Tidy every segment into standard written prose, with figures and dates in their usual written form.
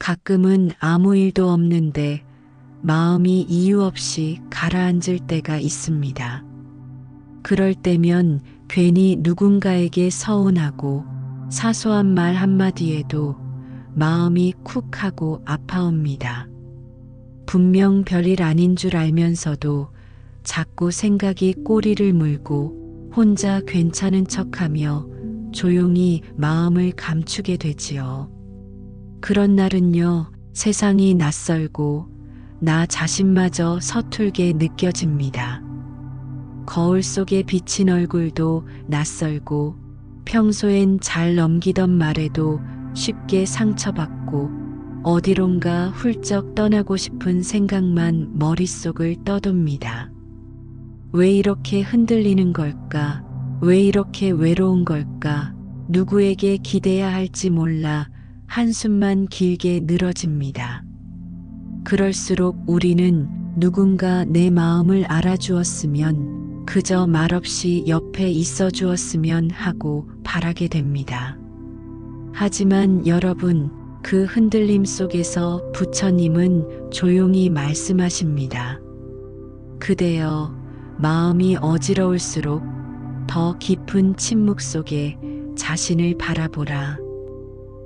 가끔은 아무 일도 없는데 마음이 이유 없이 가라앉을 때가 있습니다. 그럴 때면 괜히 누군가에게 서운하고 사소한 말 한마디에도 마음이 쿡 하고 아파옵니다. 분명 별일 아닌 줄 알면서도 자꾸 생각이 꼬리를 물고 혼자 괜찮은 척하며 조용히 마음을 감추게 되지요. 그런 날은요, 세상이 낯설고 나 자신마저 서툴게 느껴집니다. 거울 속에 비친 얼굴도 낯설고 평소엔 잘 넘기던 말에도 쉽게 상처받고 어디론가 훌쩍 떠나고 싶은 생각만 머릿속을 떠돕니다. 왜 이렇게 흔들리는 걸까? 왜 이렇게 외로운 걸까? 누구에게 기대야 할지 몰라 한숨만 길게 늘어집니다. 그럴수록 우리는 누군가 내 마음을 알아주었으면, 그저 말없이 옆에 있어 주었으면 하고 바라게 됩니다. 하지만 여러분, 그 흔들림 속에서 부처님은 조용히 말씀하십니다. 그대여, 마음이 어지러울수록 더 깊은 침묵 속에 자신을 바라보라.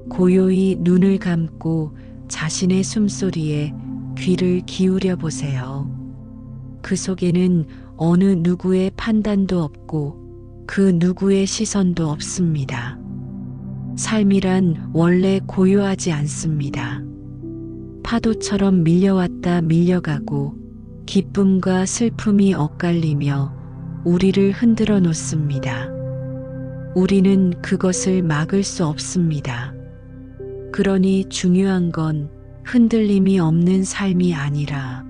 고요히 눈을 감고 자신의 숨소리에 귀를 기울여 보세요. 그 속에는 어느 누구의 판단도 없고 그 누구의 시선도 없습니다. 삶이란 원래 고요하지 않습니다. 파도처럼 밀려왔다 밀려가고 기쁨과 슬픔이 엇갈리며 우리를 흔들어 놓습니다. 우리는 그것을 막을 수 없습니다. 그러니 중요한 건 흔들림이 없는 삶이 아니라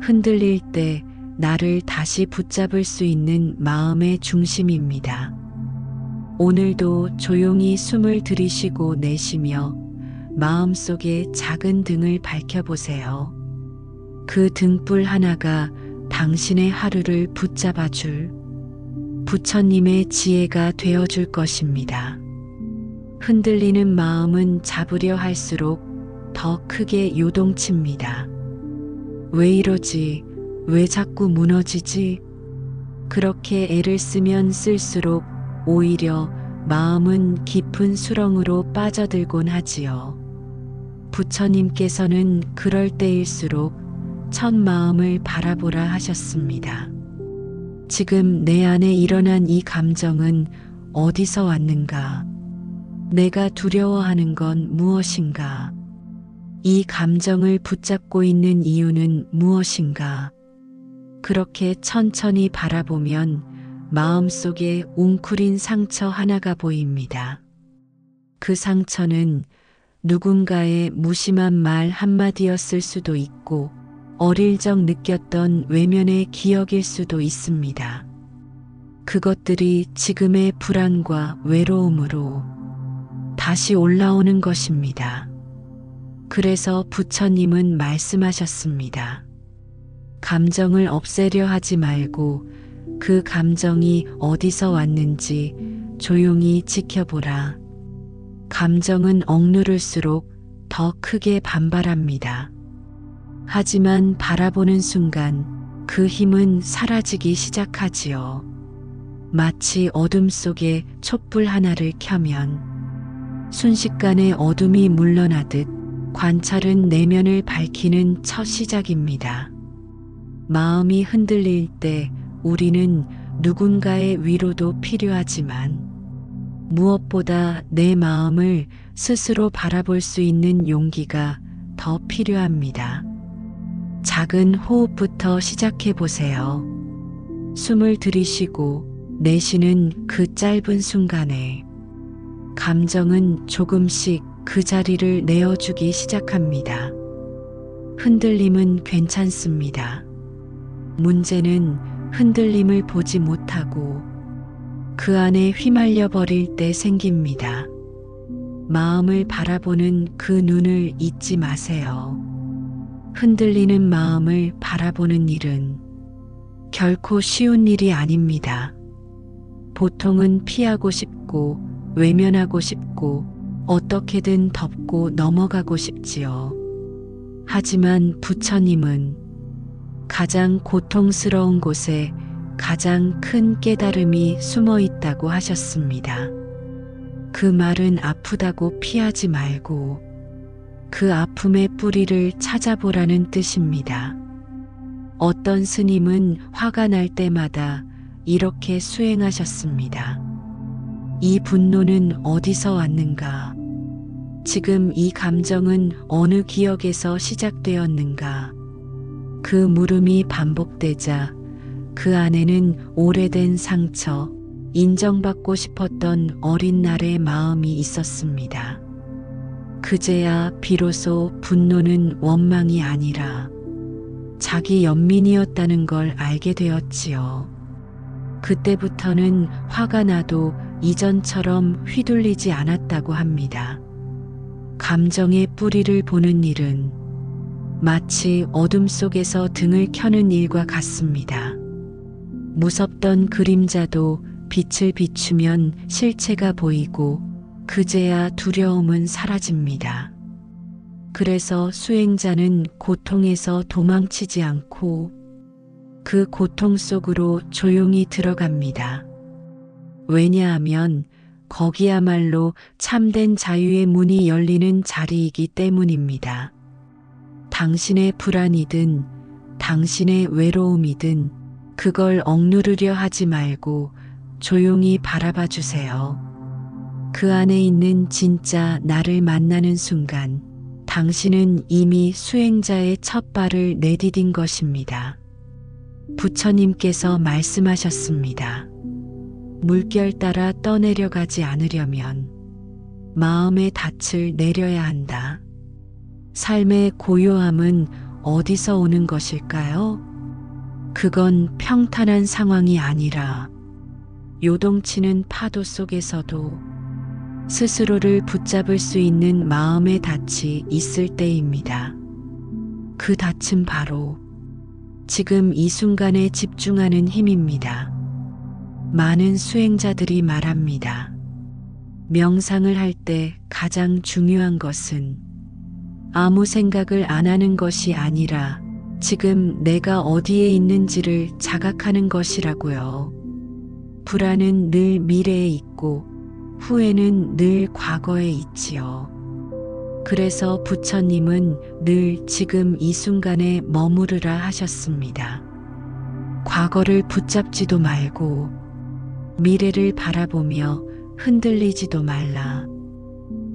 흔들릴 때 나를 다시 붙잡을 수 있는 마음의 중심입니다. 오늘도 조용히 숨을 들이쉬고 내쉬며 마음속에 작은 등을 밝혀보세요. 그 등불 하나가 당신의 하루를 붙잡아 줄 부처님의 지혜가 되어줄 것입니다. 흔들리는 마음은 잡으려 할수록 더 크게 요동칩니다. 왜 이러지? 왜 자꾸 무너지지? 그렇게 애를 쓰면 쓸수록 오히려 마음은 깊은 수렁으로 빠져들곤 하지요. 부처님께서는 그럴 때일수록 첫 마음을 바라보라 하셨습니다. 지금 내 안에 일어난 이 감정은 어디서 왔는가? 내가 두려워하는 건 무엇인가? 이 감정을 붙잡고 있는 이유는 무엇인가? 그렇게 천천히 바라보면 마음속에 웅크린 상처 하나가 보입니다. 그 상처는 누군가의 무심한 말 한마디였을 수도 있고 어릴 적 느꼈던 외면의 기억일 수도 있습니다. 그것들이 지금의 불안과 외로움으로 다시 올라오는 것입니다. 그래서 부처님은 말씀하셨습니다. 감정을 없애려 하지 말고 그 감정이 어디서 왔는지 조용히 지켜보라. 감정은 억누를수록 더 크게 반발합니다. 하지만 바라보는 순간 그 힘은 사라지기 시작하지요. 마치 어둠 속에 촛불 하나를 켜면 순식간에 어둠이 물러나듯 관찰은 내면을 밝히는 첫 시작입니다. 마음이 흔들릴 때 우리는 누군가의 위로도 필요하지만 무엇보다 내 마음을 스스로 바라볼 수 있는 용기가 더 필요합니다. 작은 호흡부터 시작해 보세요. 숨을 들이쉬고 내쉬는 그 짧은 순간에 감정은 조금씩 그 자리를 내어주기 시작합니다. 흔들림은 괜찮습니다. 문제는 흔들림을 보지 못하고 그 안에 휘말려 버릴 때 생깁니다. 마음을 바라보는 그 눈을 잊지 마세요. 흔들리는 마음을 바라보는 일은 결코 쉬운 일이 아닙니다. 보통은 피하고 싶고 외면하고 싶고 어떻게든 덮고 넘어가고 싶지요. 하지만 부처님은 가장 고통스러운 곳에 가장 큰 깨달음이 숨어 있다고 하셨습니다. 그 말은 아프다고 피하지 말고 그 아픔의 뿌리를 찾아보라는 뜻입니다. 어떤 스님은 화가 날 때마다 이렇게 수행하셨습니다. 이 분노는 어디서 왔는가? 지금 이 감정은 어느 기억에서 시작되었는가? 그 물음이 반복되자 그 안에는 오래된 상처, 인정받고 싶었던 어린 날의 마음이 있었습니다. 그제야 비로소 분노는 원망이 아니라 자기 연민이었다는 걸 알게 되었지요. 그때부터는 화가 나도 이전처럼 휘둘리지 않았다고 합니다. 감정의 뿌리를 보는 일은 마치 어둠 속에서 등을 켜는 일과 같습니다. 무섭던 그림자도 빛을 비추면 실체가 보이고 그제야 두려움은 사라집니다. 그래서 수행자는 고통에서 도망치지 않고 그 고통 속으로 조용히 들어갑니다. 왜냐하면 거기야말로 참된 자유의 문이 열리는 자리이기 때문입니다. 당신의 불안이든 당신의 외로움이든 그걸 억누르려 하지 말고 조용히 바라봐 주세요. 그 안에 있는 진짜 나를 만나는 순간 당신은 이미 수행자의 첫 발을 내디딘 것입니다. 부처님께서 말씀하셨습니다. 물결 따라 떠내려가지 않으려면 마음의 닻을 내려야 한다. 삶의 고요함은 어디서 오는 것일까요? 그건 평탄한 상황이 아니라 요동치는 파도 속에서도 스스로를 붙잡을 수 있는 마음의 닻이 있을 때입니다. 그 닻은 바로 지금 이 순간에 집중하는 힘입니다. 많은 수행자들이 말합니다. 명상을 할 때 가장 중요한 것은 아무 생각을 안 하는 것이 아니라 지금 내가 어디에 있는지를 자각하는 것이라고요. 불안은 늘 미래에 있고 후회는 늘 과거에 있지요. 그래서 부처님은 늘 지금 이 순간에 머무르라 하셨습니다. 과거를 붙잡지도 말고 미래를 바라보며 흔들리지도 말라.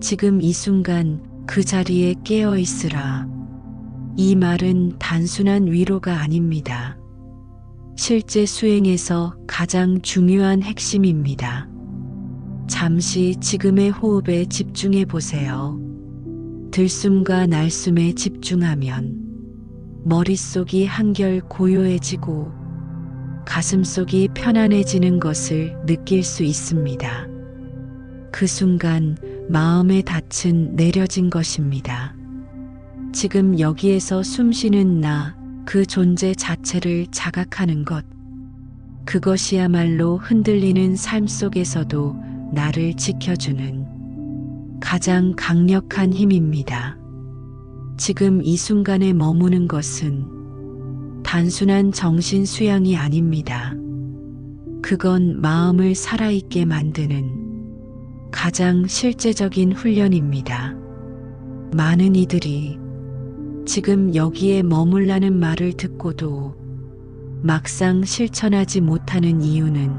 지금 이 순간 그 자리에 깨어 있으라. 이 말은 단순한 위로가 아닙니다. 실제 수행에서 가장 중요한 핵심입니다. 잠시 지금의 호흡에 집중해 보세요. 들숨과 날숨에 집중하면 머릿속이 한결 고요해지고 가슴속이 편안해지는 것을 느낄 수 있습니다. 그 순간 마음의 닻은 내려진 것입니다. 지금 여기에서 숨쉬는 나, 그 존재 자체를 자각하는 것. 그것이야말로 흔들리는 삶 속에서도 나를 지켜주는 가장 강력한 힘입니다. 지금 이 순간에 머무는 것은 단순한 정신 수양이 아닙니다. 그건 마음을 살아있게 만드는 가장 실제적인 훈련입니다. 많은 이들이 지금 여기에 머물라는 말을 듣고도 막상 실천하지 못하는 이유는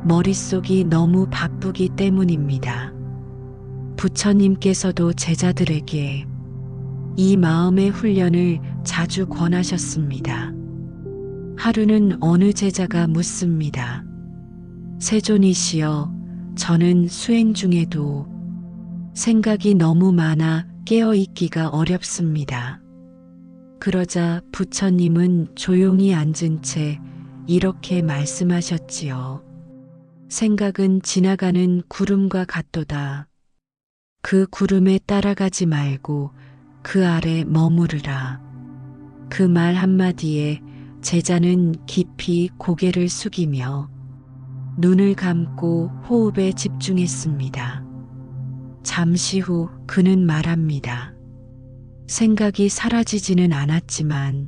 머릿속이 너무 바쁘기 때문입니다. 부처님께서도 제자들에게 이 마음의 훈련을 자주 권하셨습니다. 하루는 어느 제자가 묻습니다. 세존이시여, 저는 수행 중에도 생각이 너무 많아 깨어 있기가 어렵습니다. 그러자 부처님은 조용히 앉은 채 이렇게 말씀하셨지요. 생각은 지나가는 구름과 같도다. 그 구름에 따라가지 말고 그 아래 머무르라. 그 말 한마디에 제자는 깊이 고개를 숙이며 눈을 감고 호흡에 집중했습니다. 잠시 후 그는 말합니다. 생각이 사라지지는 않았지만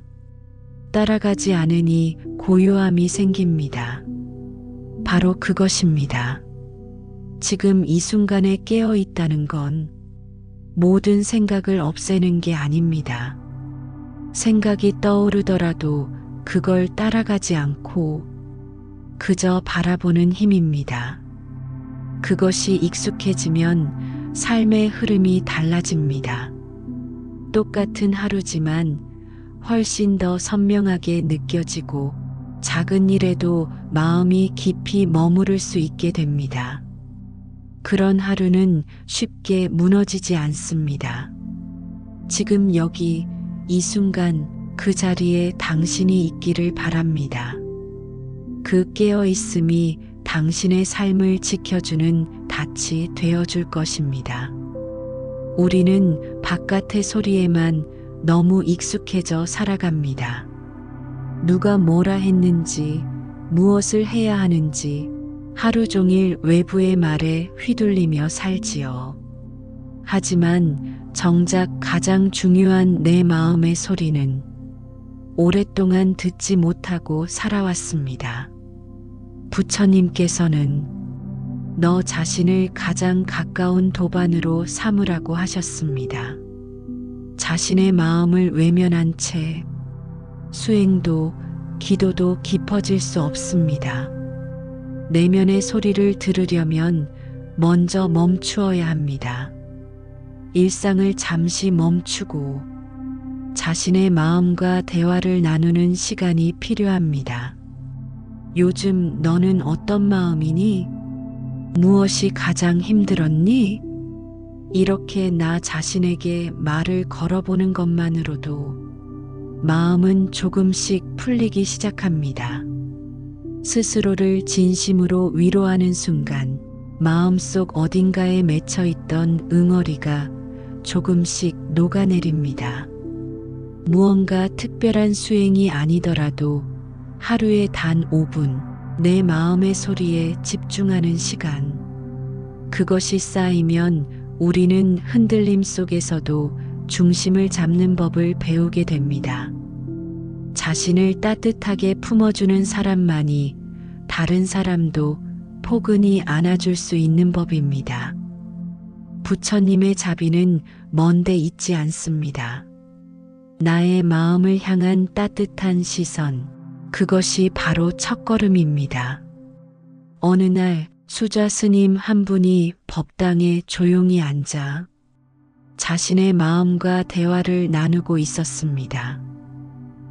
따라가지 않으니 고요함이 생깁니다. 바로 그것입니다. 지금 이 순간에 깨어 있다는 건 모든 생각을 없애는 게 아닙니다. 생각이 떠오르더라도 그걸 따라가지 않고 그저 바라보는 힘입니다. 그것이 익숙해지면 삶의 흐름이 달라집니다. 똑같은 하루지만 훨씬 더 선명하게 느껴지고 작은 일에도 마음이 깊이 머무를 수 있게 됩니다. 그런 하루는 쉽게 무너지지 않습니다. 지금 여기 이 순간 그 자리에 당신이 있기를 바랍니다. 그 깨어있음이 당신의 삶을 지켜주는 닻이 되어줄 것입니다. 우리는 바깥의 소리에만 너무 익숙해져 살아갑니다. 누가 뭐라 했는지, 무엇을 해야 하는지 하루 종일 외부의 말에 휘둘리며 살지요. 하지만 정작 가장 중요한 내 마음의 소리는 오랫동안 듣지 못하고 살아왔습니다. 부처님께서는 너 자신을 가장 가까운 도반으로 삼으라고 하셨습니다. 자신의 마음을 외면한 채 수행도 기도도 깊어질 수 없습니다. 내면의 소리를 들으려면 먼저 멈추어야 합니다. 일상을 잠시 멈추고 자신의 마음과 대화를 나누는 시간이 필요합니다. 요즘 너는 어떤 마음이니? 무엇이 가장 힘들었니? 이렇게 나 자신에게 말을 걸어보는 것만으로도 마음은 조금씩 풀리기 시작합니다. 스스로를 진심으로 위로하는 순간 마음속 어딘가에 맺혀있던 응어리가 조금씩 녹아내립니다. 무언가 특별한 수행이 아니더라도 하루에 단 5분 내 마음의 소리에 집중하는 시간. 그것이 쌓이면 우리는 흔들림 속에서도 중심을 잡는 법을 배우게 됩니다. 자신을 따뜻하게 품어주는 사람만이 다른 사람도 포근히 안아줄 수 있는 법입니다. 부처님의 자비는 먼데 있지 않습니다. 나의 마음을 향한 따뜻한 시선, 그것이 바로 첫걸음입니다. 어느 날 수자 스님 한 분이 법당에 조용히 앉아 자신의 마음과 대화를 나누고 있었습니다.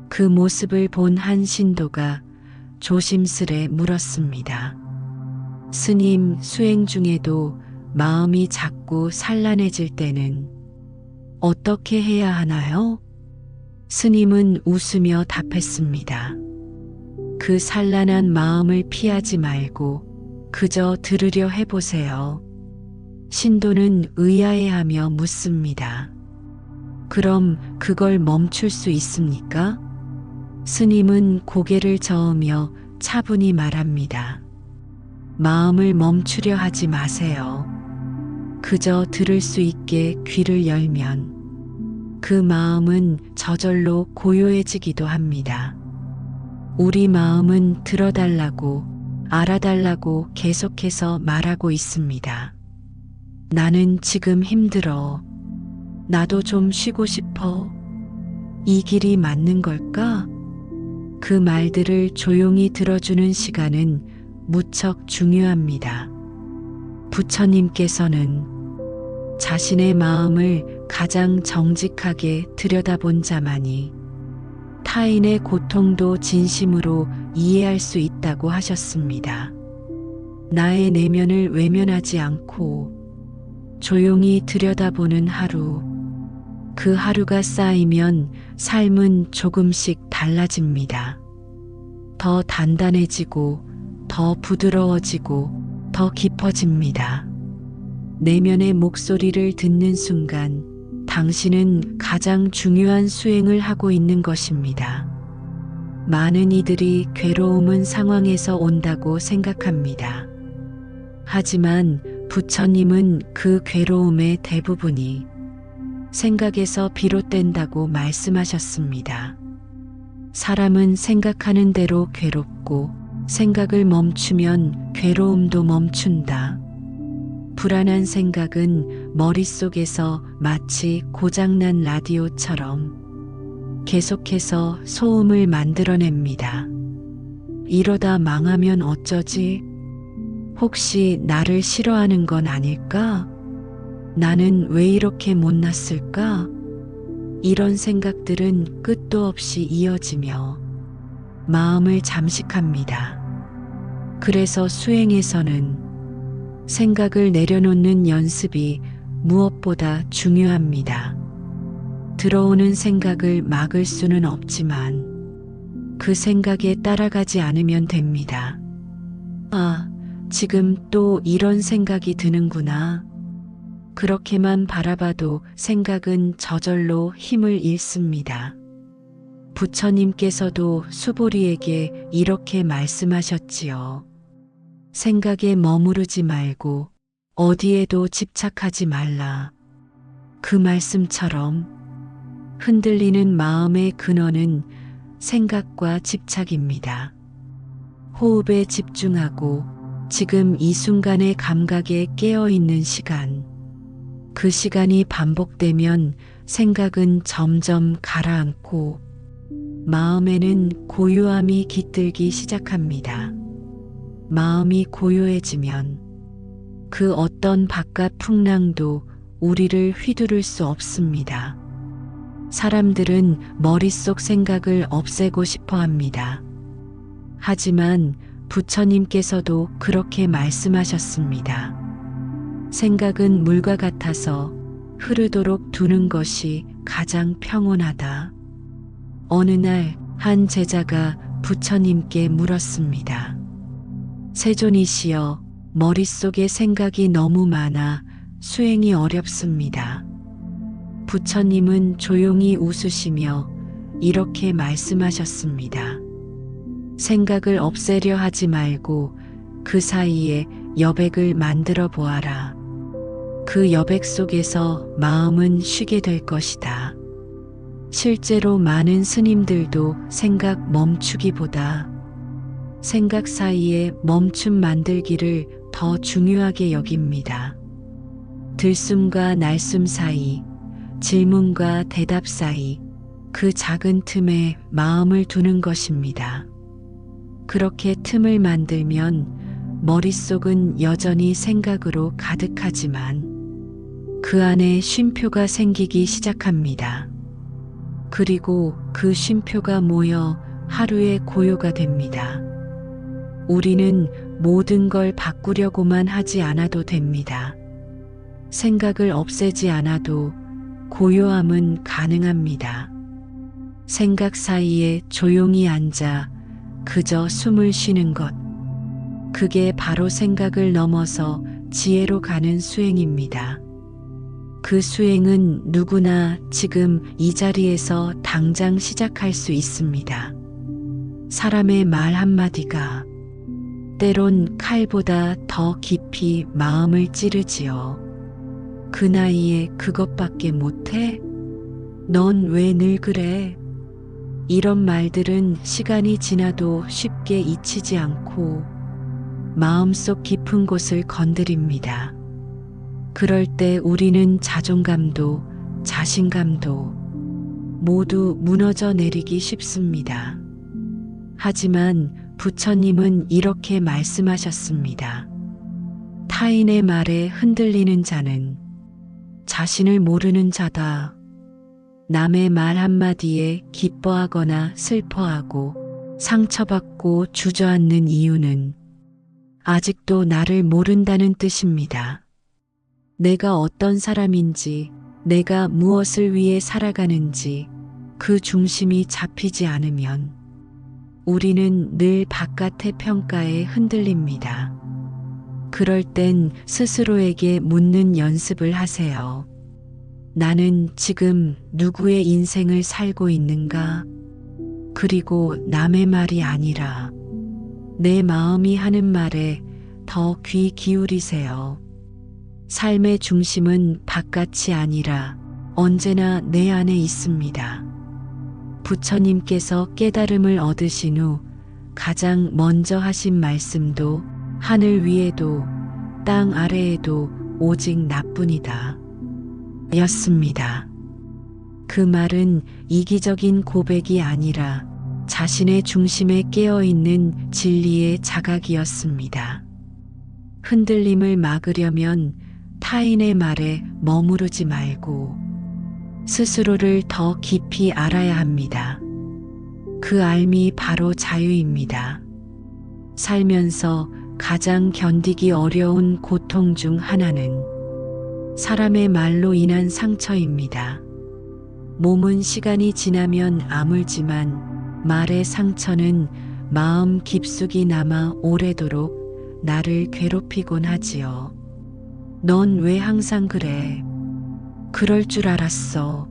그 모습을 본 한 신도가 조심스레 물었습니다. 스님, 수행 중에도 마음이 자꾸 산란해질 때는 어떻게 해야 하나요? 스님은 웃으며 답했습니다. 그 산란한 마음을 피하지 말고 그저 들으려 해보세요. 신도는 의아해하며 묻습니다. 그럼 그걸 멈출 수 있습니까? 스님은 고개를 저으며 차분히 말합니다. 마음을 멈추려 하지 마세요. 그저 들을 수 있게 귀를 열면 그 마음은 저절로 고요해지기도 합니다. 우리 마음은 들어달라고, 알아달라고 계속해서 말하고 있습니다. 나는 지금 힘들어. 나도 좀 쉬고 싶어. 이 길이 맞는 걸까? 그 말들을 조용히 들어주는 시간은 무척 중요합니다. 부처님께서는 자신의 마음을 가장 정직하게 들여다본 자만이 타인의 고통도 진심으로 이해할 수 있다고 하셨습니다. 나의 내면을 외면하지 않고 조용히 들여다보는 하루, 그 하루가 쌓이면 삶은 조금씩 달라집니다. 더 단단해지고, 더 부드러워지고, 더 깊어집니다. 내면의 목소리를 듣는 순간 당신은 가장 중요한 수행을 하고 있는 것입니다. 많은 이들이 괴로움은 상황에서 온다고 생각합니다. 하지만 부처님은 그 괴로움의 대부분이 생각에서 비롯된다고 말씀하셨습니다. 사람은 생각하는 대로 괴롭고 생각을 멈추면 괴로움도 멈춘다. 불안한 생각은 머릿속에서 마치 고장난 라디오처럼 계속해서 소음을 만들어냅니다. 이러다 망하면 어쩌지? 혹시 나를 싫어하는 건 아닐까? 나는 왜 이렇게 못났을까? 이런 생각들은 끝도 없이 이어지며 마음을 잠식합니다. 그래서 수행에서는 생각을 내려놓는 연습이 무엇보다 중요합니다. 들어오는 생각을 막을 수는 없지만 그 생각에 따라가지 않으면 됩니다. 아, 지금 또 이런 생각이 드는구나. 그렇게만 바라봐도 생각은 저절로 힘을 잃습니다. 부처님께서도 수보리에게 이렇게 말씀하셨지요. 생각에 머무르지 말고 어디에도 집착하지 말라. 그 말씀처럼 흔들리는 마음의 근원은 생각과 집착입니다. 호흡에 집중하고 지금 이 순간의 감각에 깨어있는 시간, 그 시간이 반복되면 생각은 점점 가라앉고 마음에는 고요함이 깃들기 시작합니다. 마음이 고요해지면 그 어떤 바깥 풍랑도 우리를 휘두를 수 없습니다. 사람들은 머릿속 생각을 없애고 싶어 합니다. 하지만 부처님께서도 그렇게 말씀하셨습니다. 생각은 물과 같아서 흐르도록 두는 것이 가장 평온하다. 어느 날 한 제자가 부처님께 물었습니다. 세존이시여, 머릿속에 생각이 너무 많아 수행이 어렵습니다. 부처님은 조용히 웃으시며 이렇게 말씀하셨습니다. 생각을 없애려 하지 말고 그 사이에 여백을 만들어 보아라. 그 여백 속에서 마음은 쉬게 될 것이다. 실제로 많은 스님들도 생각 멈추기보다 생각 사이에 멈춤 만들기를 더 중요하게 여깁니다. 들숨과 날숨 사이, 질문과 대답 사이, 그 작은 틈에 마음을 두는 것입니다. 그렇게 틈을 만들면 머릿속은 여전히 생각으로 가득하지만 그 안에 쉼표가 생기기 시작합니다. 그리고 그 쉼표가 모여 하루의 고요가 됩니다. 우리는 모든 걸 바꾸려고만 하지 않아도 됩니다. 생각을 없애지 않아도 고요함은 가능합니다. 생각 사이에 조용히 앉아 그저 숨을 쉬는 것. 그게 바로 생각을 넘어서 지혜로 가는 수행입니다. 그 수행은 누구나 지금 이 자리에서 당장 시작할 수 있습니다. 사람의 말 한마디가 때론 칼보다 더 깊이 마음을 찌르지요. 그 나이에 그것밖에 못해? 넌 왜 늘 그래? 이런 말들은 시간이 지나도 쉽게 잊히지 않고 마음속 깊은 곳을 건드립니다. 그럴 때 우리는 자존감도 자신감도 모두 무너져 내리기 쉽습니다. 하지만 부처님은 이렇게 말씀하셨습니다. 타인의 말에 흔들리는 자는 자신을 모르는 자다. 남의 말 한마디에 기뻐하거나 슬퍼하고 상처받고 주저앉는 이유는 아직도 나를 모른다는 뜻입니다. 내가 어떤 사람인지, 내가 무엇을 위해 살아가는지 그 중심이 잡히지 않으면 우리는 늘 바깥의 평가에 흔들립니다. 그럴 땐 스스로에게 묻는 연습을 하세요. 나는 지금 누구의 인생을 살고 있는가? 그리고 남의 말이 아니라 내 마음이 하는 말에 더 귀 기울이세요. 삶의 중심은 바깥이 아니라 언제나 내 안에 있습니다. 부처님께서 깨달음을 얻으신 후 가장 먼저 하신 말씀도 하늘 위에도 땅 아래에도 오직 나뿐이다 였습니다. 그 말은 이기적인 고백이 아니라 자신의 중심에 깨어있는 진리의 자각이었습니다. 흔들림을 막으려면 타인의 말에 머무르지 말고 스스로를 더 깊이 알아야 합니다. 그 알미 바로 자유입니다. 살면서 가장 견디기 어려운 고통 중 하나는 사람의 말로 인한 상처입니다. 몸은 시간이 지나면 아물지만 말의 상처는 마음 깊숙이 남아 오래도록 나를 괴롭히곤 하지요. 넌 왜 항상 그래? 그럴 줄 알았어.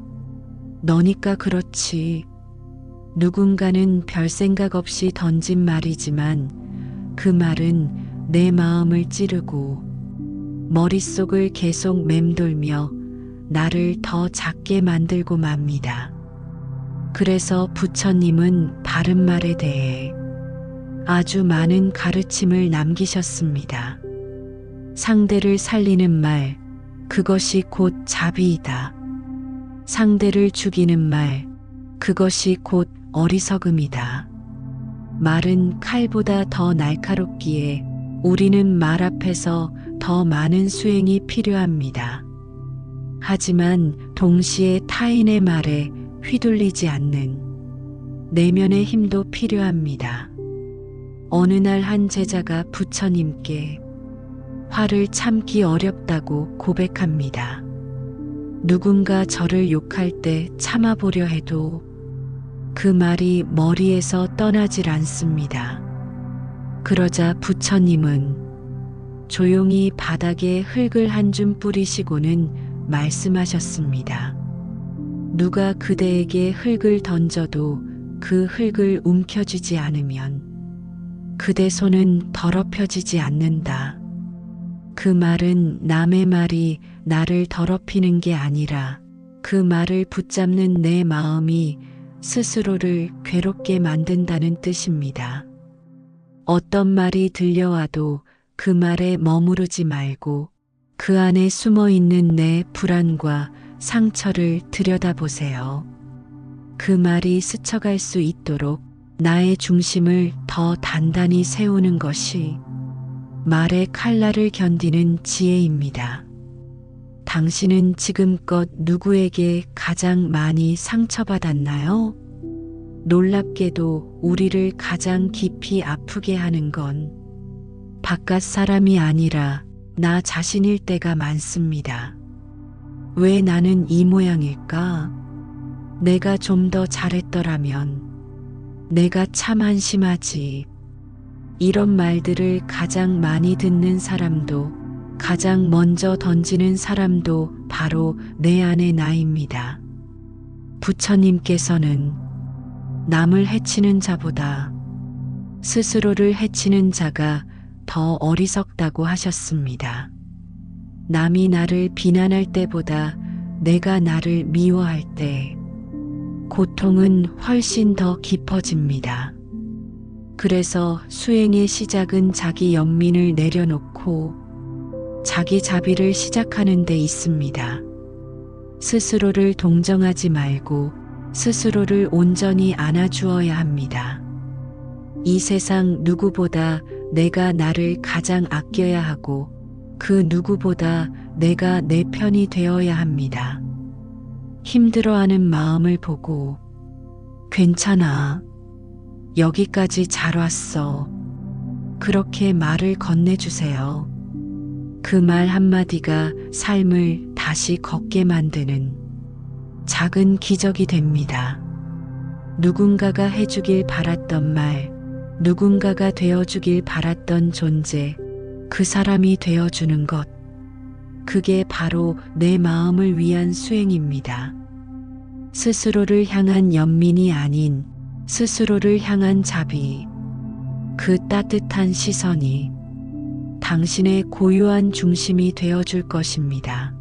너니까 그렇지. 누군가는 별 생각 없이 던진 말이지만 그 말은 내 마음을 찌르고 머릿속을 계속 맴돌며 나를 더 작게 만들고 맙니다. 그래서 부처님은 바른 말에 대해 아주 많은 가르침을 남기셨습니다. 상대를 살리는 말, 그것이 곧 자비이다. 상대를 죽이는 말, 그것이 곧 어리석음이다. 말은 칼보다 더 날카롭기에 우리는 말 앞에서 더 많은 수행이 필요합니다. 하지만 동시에 타인의 말에 휘둘리지 않는 내면의 힘도 필요합니다. 어느 날 한 제자가 부처님께 화를 참기 어렵다고 고백합니다. 누군가 저를 욕할 때 참아보려 해도 그 말이 머리에서 떠나질 않습니다. 그러자 부처님은 조용히 바닥에 흙을 한 줌 뿌리시고는 말씀하셨습니다. 누가 그대에게 흙을 던져도 그 흙을 움켜쥐지 않으면 그대 손은 더럽혀지지 않는다. 그 말은 남의 말이 나를 더럽히는 게 아니라 그 말을 붙잡는 내 마음이 스스로를 괴롭게 만든다는 뜻입니다. 어떤 말이 들려와도 그 말에 머무르지 말고 그 안에 숨어 있는 내 불안과 상처를 들여다보세요. 그 말이 스쳐갈 수 있도록 나의 중심을 더 단단히 세우는 것이 말의 칼날을 견디는 지혜입니다. 당신은 지금껏 누구에게 가장 많이 상처받았나요? 놀랍게도 우리를 가장 깊이 아프게 하는 건 바깥 사람이 아니라 나 자신일 때가 많습니다. 왜 나는 이 모양일까? 내가 좀 더 잘했더라면, 내가 참 한심하지. 이런 말들을 가장 많이 듣는 사람도 가장 먼저 던지는 사람도 바로 내 안의 나입니다. 부처님께서는 남을 해치는 자보다 스스로를 해치는 자가 더 어리석다고 하셨습니다. 남이 나를 비난할 때보다 내가 나를 미워할 때 고통은 훨씬 더 깊어집니다. 그래서 수행의 시작은 자기 연민을 내려놓고 자기 자비를 시작하는 데 있습니다. 스스로를 동정하지 말고 스스로를 온전히 안아주어야 합니다. 이 세상 누구보다 내가 나를 가장 아껴야 하고 그 누구보다 내가 내 편이 되어야 합니다. 힘들어하는 마음을 보고 괜찮아. 여기까지 잘 왔어. 그렇게 말을 건네주세요. 그 말 한마디가 삶을 다시 걷게 만드는 작은 기적이 됩니다. 누군가가 해주길 바랐던 말, 누군가가 되어주길 바랐던 존재, 그 사람이 되어주는 것. 그게 바로 내 마음을 위한 수행입니다. 스스로를 향한 연민이 아닌 스스로를 향한 자비. 그 따뜻한 시선이 당신의 고유한 중심이 되어줄 것입니다.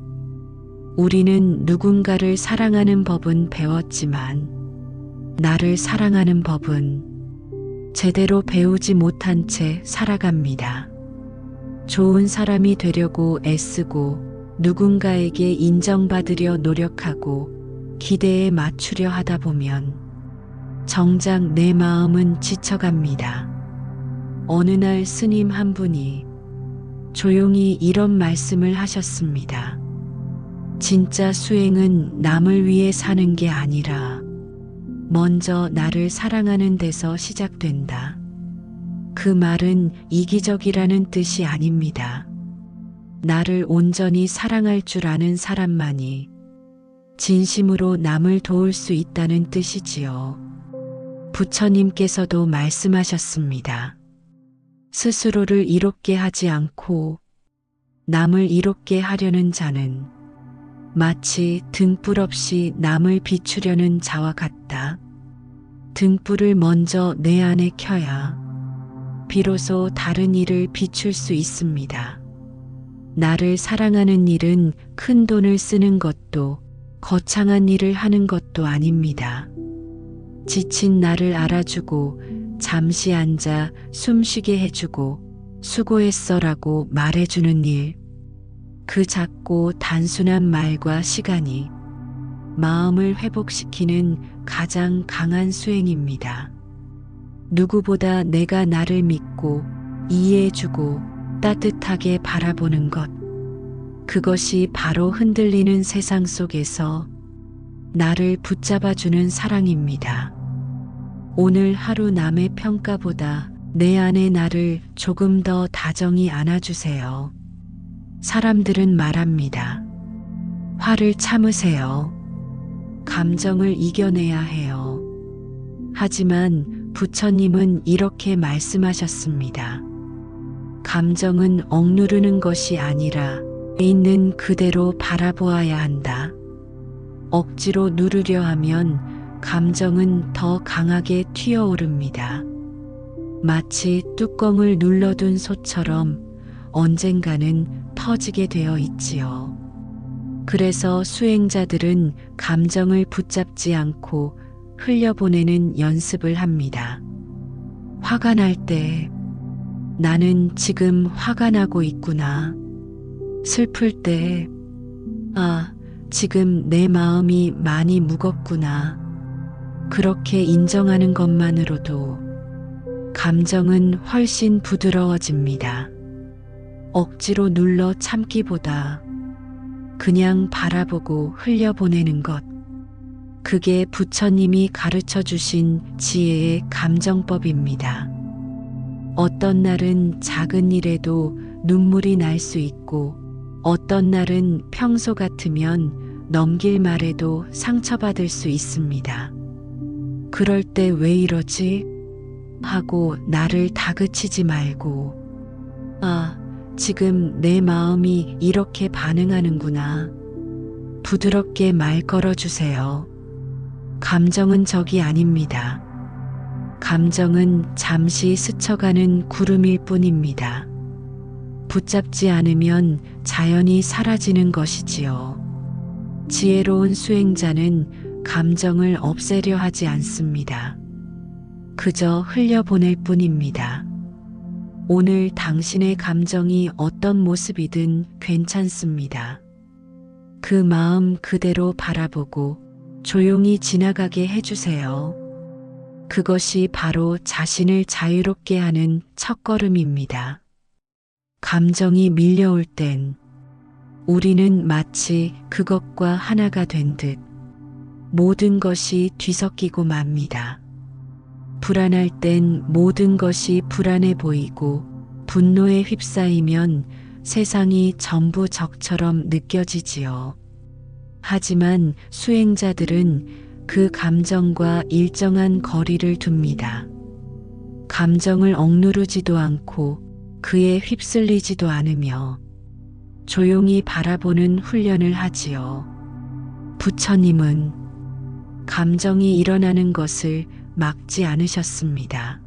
우리는 누군가를 사랑하는 법은 배웠지만 나를 사랑하는 법은 제대로 배우지 못한 채 살아갑니다. 좋은 사람이 되려고 애쓰고 누군가에게 인정받으려 노력하고 기대에 맞추려 하다 보면 정작 내 마음은 지쳐갑니다. 어느 날 스님 한 분이 조용히 이런 말씀을 하셨습니다. 진짜 수행은 남을 위해 사는 게 아니라 먼저 나를 사랑하는 데서 시작된다. 그 말은 이기적이라는 뜻이 아닙니다. 나를 온전히 사랑할 줄 아는 사람만이 진심으로 남을 도울 수 있다는 뜻이지요. 부처님께서도 말씀하셨습니다. 스스로를 이롭게 하지 않고 남을 이롭게 하려는 자는 마치 등불 없이 남을 비추려는 자와 같다. 등불을 먼저 내 안에 켜야 비로소 다른 이를 비출 수 있습니다. 나를 사랑하는 일은 큰 돈을 쓰는 것도 거창한 일을 하는 것도 아닙니다. 지친 나를 알아주고 잠시 앉아 숨쉬게 해주고 수고했어라고 말해주는 일, 그 작고 단순한 말과 시간이 마음을 회복시키는 가장 강한 수행입니다. 누구보다 내가 나를 믿고 이해해주고 따뜻하게 바라보는 것, 그것이 바로 흔들리는 세상 속에서 나를 붙잡아주는 사랑입니다. 오늘 하루 남의 평가보다 내 안의 나를 조금 더 다정히 안아주세요. 사람들은 말합니다. 화를 참으세요. 감정을 이겨내야 해요. 하지만 부처님은 이렇게 말씀하셨습니다. 감정은 억누르는 것이 아니라 있는 그대로 바라보아야 한다. 억지로 누르려 하면 감정은 더 강하게 튀어오릅니다. 마치 뚜껑을 눌러둔 솥처럼 언젠가는 터지게 되어 있지요. 그래서 수행자들은 감정을 붙잡지 않고 흘려보내는 연습을 합니다. 화가 날 때 나는 지금 화가 나고 있구나. 슬플 때 지금 내 마음이 많이 무겁구나. 그렇게 인정하는 것만으로도 감정은 훨씬 부드러워집니다. 억지로 눌러 참기보다 그냥 바라보고 흘려보내는 것. 그게 부처님이 가르쳐 주신 지혜의 감정법입니다. 어떤 날은 작은 일에도 눈물이 날 수 있고 어떤 날은 평소 같으면 넘길 말에도 상처받을 수 있습니다. 그럴 때 왜 이러지? 하고 나를 다그치지 말고 지금 내 마음이 이렇게 반응하는구나. 부드럽게 말 걸어주세요. 감정은 적이 아닙니다. 감정은 잠시 스쳐가는 구름일 뿐입니다. 붙잡지 않으면 자연히 사라지는 것이지요. 지혜로운 수행자는 감정을 없애려 하지 않습니다. 그저 흘려보낼 뿐입니다. 오늘 당신의 감정이 어떤 모습이든 괜찮습니다. 그 마음 그대로 바라보고 조용히 지나가게 해주세요. 그것이 바로 자신을 자유롭게 하는 첫걸음입니다. 감정이 밀려올 땐 우리는 마치 그것과 하나가 된 듯 모든 것이 뒤섞이고 맙니다. 불안할 땐 모든 것이 불안해 보이고 분노에 휩싸이면 세상이 전부 적처럼 느껴지지요. 하지만 수행자들은 그 감정과 일정한 거리를 둡니다. 감정을 억누르지도 않고 그에 휩쓸리지도 않으며 조용히 바라보는 훈련을 하지요. 부처님은 감정이 일어나는 것을 막지 않으셨습니다.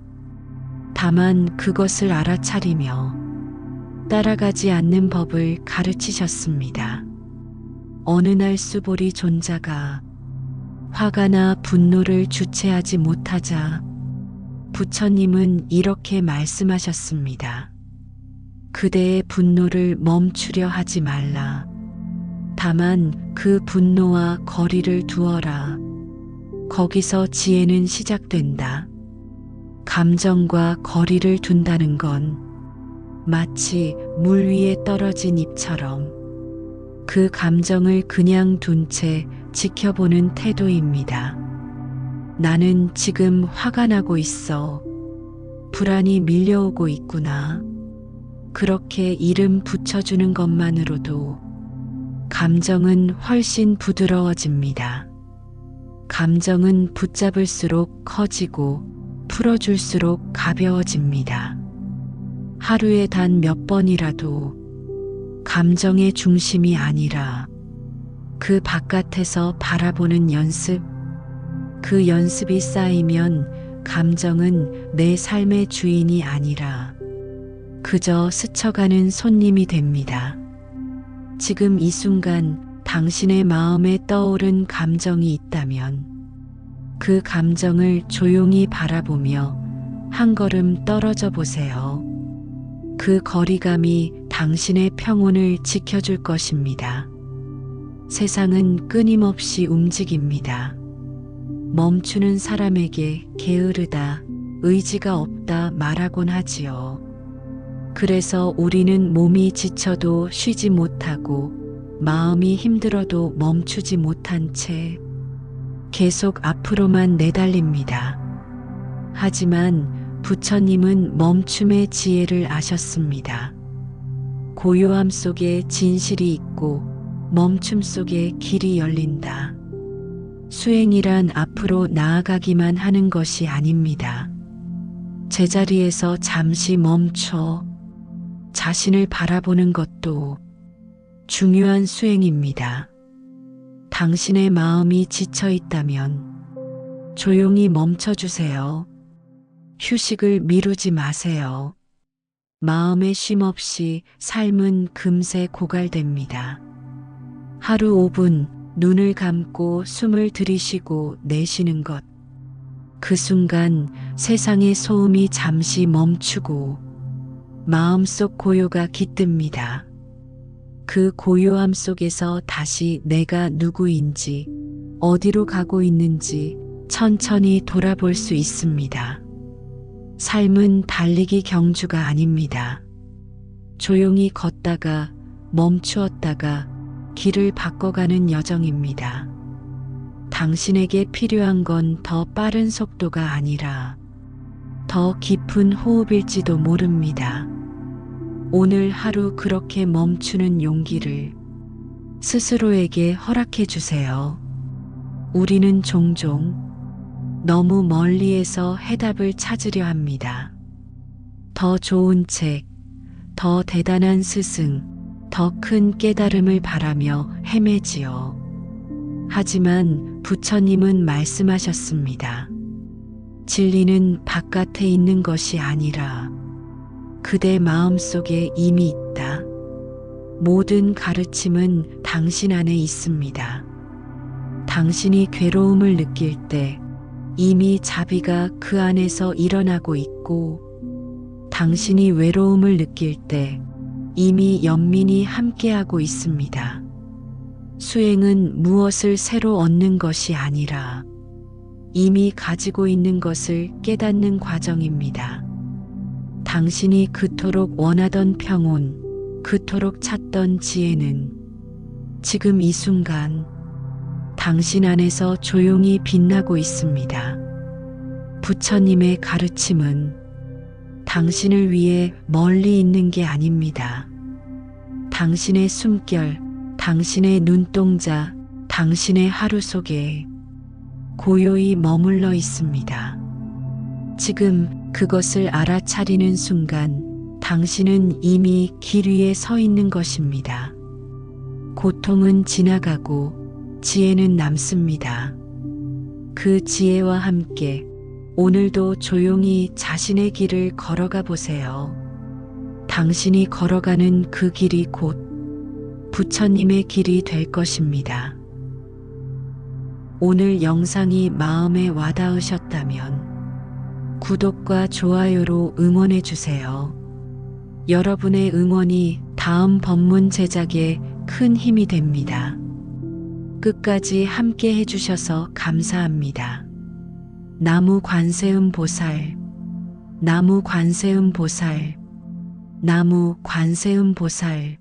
다만 그것을 알아차리며 따라가지 않는 법을 가르치셨습니다. 어느 날 수보리 존자가 화가 나 분노를 주체하지 못하자 부처님은 이렇게 말씀하셨습니다. 그대의 분노를 멈추려 하지 말라. 다만 그 분노와 거리를 두어라. 거기서 지혜는 시작된다. 감정과 거리를 둔다는 건 마치 물 위에 떨어진 잎처럼 그 감정을 그냥 둔 채 지켜보는 태도입니다. 나는 지금 화가 나고 있어. 불안이 밀려오고 있구나. 그렇게 이름 붙여주는 것만으로도 감정은 훨씬 부드러워집니다. 감정은 붙잡을수록 커지고 풀어줄수록 가벼워집니다. 하루에 단 몇 번이라도 감정의 중심이 아니라 그 바깥에서 바라보는 연습, 그 연습이 쌓이면 감정은 내 삶의 주인이 아니라 그저 스쳐가는 손님이 됩니다. 지금 이 순간 당신의 마음에 떠오른 감정이 있다면 그 감정을 조용히 바라보며 한 걸음 떨어져 보세요. 그 거리감이 당신의 평온을 지켜줄 것입니다. 세상은 끊임없이 움직입니다. 멈추는 사람에게 게으르다, 의지가 없다 말하곤 하지요. 그래서 우리는 몸이 지쳐도 쉬지 못하고 마음이 힘들어도 멈추지 못한 채 계속 앞으로만 내달립니다. 하지만 부처님은 멈춤의 지혜를 아셨습니다. 고요함 속에 진실이 있고 멈춤 속에 길이 열린다. 수행이란 앞으로 나아가기만 하는 것이 아닙니다. 제자리에서 잠시 멈춰 자신을 바라보는 것도 중요한 수행입니다. 당신의 마음이 지쳐 있다면 조용히 멈춰주세요. 휴식을 미루지 마세요. 마음의 쉼 없이 삶은 금세 고갈됩니다. 하루 5분 눈을 감고 숨을 들이쉬고 내쉬는 것. 그 순간 세상의 소음이 잠시 멈추고 마음속 고요가 깃듭니다. 그 고요함 속에서 다시 내가 누구인지, 어디로 가고 있는지 천천히 돌아볼 수 있습니다. 삶은 달리기 경주가 아닙니다. 조용히 걷다가 멈추었다가 길을 바꿔가는 여정입니다. 당신에게 필요한 건 더 빠른 속도가 아니라 더 깊은 호흡일지도 모릅니다. 오늘 하루 그렇게 멈추는 용기를 스스로에게 허락해 주세요. 우리는 종종 너무 멀리에서 해답을 찾으려 합니다. 더 좋은 책, 더 대단한 스승, 더 큰 깨달음을 바라며 헤매지요. 하지만 부처님은 말씀하셨습니다. 진리는 바깥에 있는 것이 아니라 그대 마음속에 이미 있다. 모든 가르침은 당신 안에 있습니다. 당신이 괴로움을 느낄 때 이미 자비가 그 안에서 일어나고 있고, 당신이 외로움을 느낄 때 이미 연민이 함께하고 있습니다. 수행은 무엇을 새로 얻는 것이 아니라 이미 가지고 있는 것을 깨닫는 과정입니다. 당신이 그토록 원하던 평온, 그토록 찾던 지혜는 지금 이 순간 당신 안에서 조용히 빛나고 있습니다. 부처님의 가르침은 당신을 위해 멀리 있는 게 아닙니다. 당신의 숨결, 당신의 눈동자, 당신의 하루 속에 고요히 머물러 있습니다. 지금 그것을 알아차리는 순간 당신은 이미 길 위에 서 있는 것입니다. 고통은 지나가고 지혜는 남습니다. 그 지혜와 함께 오늘도 조용히 자신의 길을 걸어가 보세요. 당신이 걸어가는 그 길이 곧 부처님의 길이 될 것입니다. 오늘 영상이 마음에 와닿으셨다면 구독과 좋아요로 응원해 주세요. 여러분의 응원이 다음 법문 제작에 큰 힘이 됩니다. 끝까지 함께 해주셔서 감사합니다. 나무 관세음 보살, 나무 관세음 보살, 나무 관세음 보살.